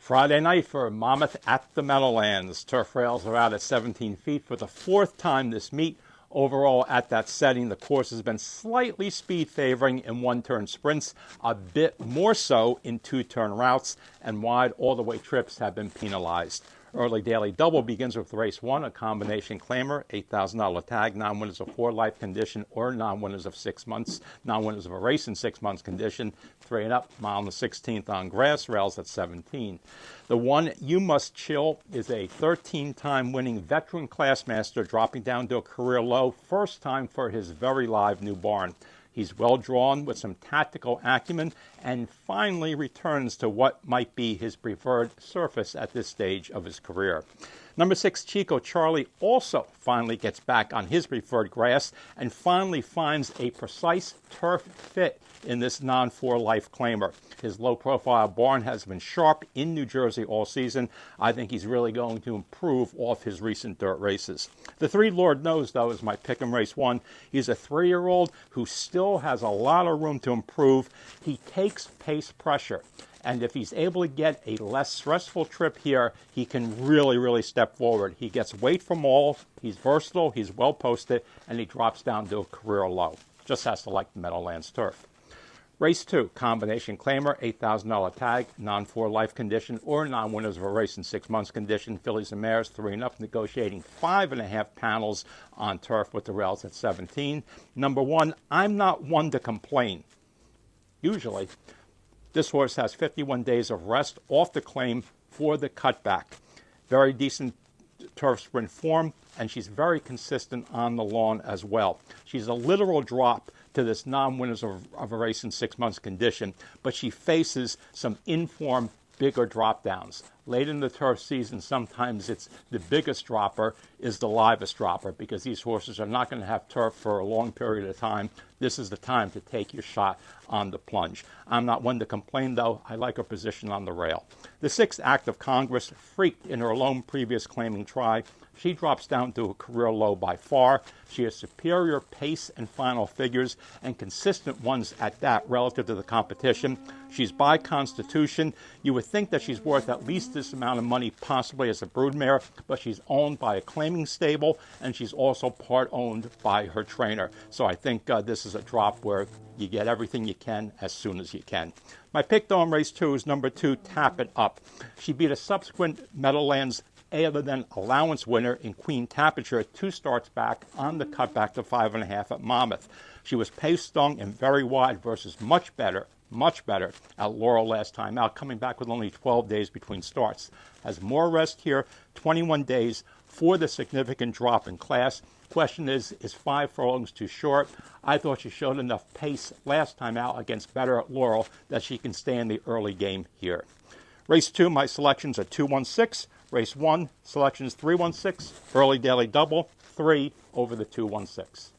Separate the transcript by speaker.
Speaker 1: Friday night for Monmouth at the Meadowlands. Turf rails are out at 17 feet for the fourth time this meet. Overall, at that setting, the course has been slightly speed favoring in one-turn sprints, a bit more so in two-turn routes, and wide all-the-way trips have been penalized. Early daily double begins with race 1, a combination claimer, $8,000 tag, non-winners of 4 life condition or non-winners of 6 months, non-winners of a race in 6 months condition, 3 and up, mile and the 16th on grass, rails at 17. The one you must chill is a 13-time winning veteran classmaster dropping down to a career low, first time for his very live new barn. He's well drawn with some tactical acumen and finally returns to what might be his preferred surface at this stage of his career. Number 6, Chico Charlie, also finally gets back on his preferred grass and finally finds a precise turf fit in this non-4 life claimer. His low-profile barn has been sharp in New Jersey all season. I think he's really going to improve off his recent dirt races. The 3, Lord knows, though, is my pick in race 1. He's a 3-year-old who still has a lot of room to improve. He takes pace pressure. And if he's able to get a less stressful trip here, he can really step forward. He gets weight from all, he's versatile, he's well posted, and he drops down to a career low. Just has to like the Meadowlands turf. Race 2, combination claimer, $8,000 tag, non-4 life condition, or non-winners of a race in 6 months condition. Fillies and mares, 3 and up, negotiating 5.5 panels on turf with the rails at 17. Number 1, I'm not one to complain. Usually, this horse has 51 days of rest off the claim for the cutback. Very decent turf sprint form, and she's very consistent on the lawn as well. She's a literal drop to this non-winners of a race in 6 months condition, but she faces some in-form bigger drop downs. Late in the turf season, sometimes it's the biggest dropper is the livest dropper because these horses are not going to have turf for a long period of time. This is the time to take your shot on the plunge. I'm not one to complain, though. I like her position on the rail. The 6th, Act of Congress, freaked in her lone previous claiming try. She drops down to a career low by far. She has superior pace and final figures, and consistent ones at that relative to the competition. She's by constitution. You would think that she's worth at least this amount of money, possibly as a broodmare, but she's owned by a claiming stable, and she's also part owned by her trainer. So I think this is a drop where you get everything you can as soon as you can. My pick, though, in race 2 is number 2, Tap It Up. She beat a subsequent Meadowlands other than allowance winner in Queen Tapiture 2 starts back on the cutback to 5.5 at Monmouth. She was pace stung and very wide versus much better at Laurel last time out, coming back with only 12 days between starts. Has more rest here, 21 days for the significant drop in class. Question is 5 furlongs too short? I thought she showed enough pace last time out against better at Laurel that she can stay in the early game here. Race 2, my selections are 2-1-6. Race 1, selections 3-1-6. Early daily double, 3 over the 2-1-6.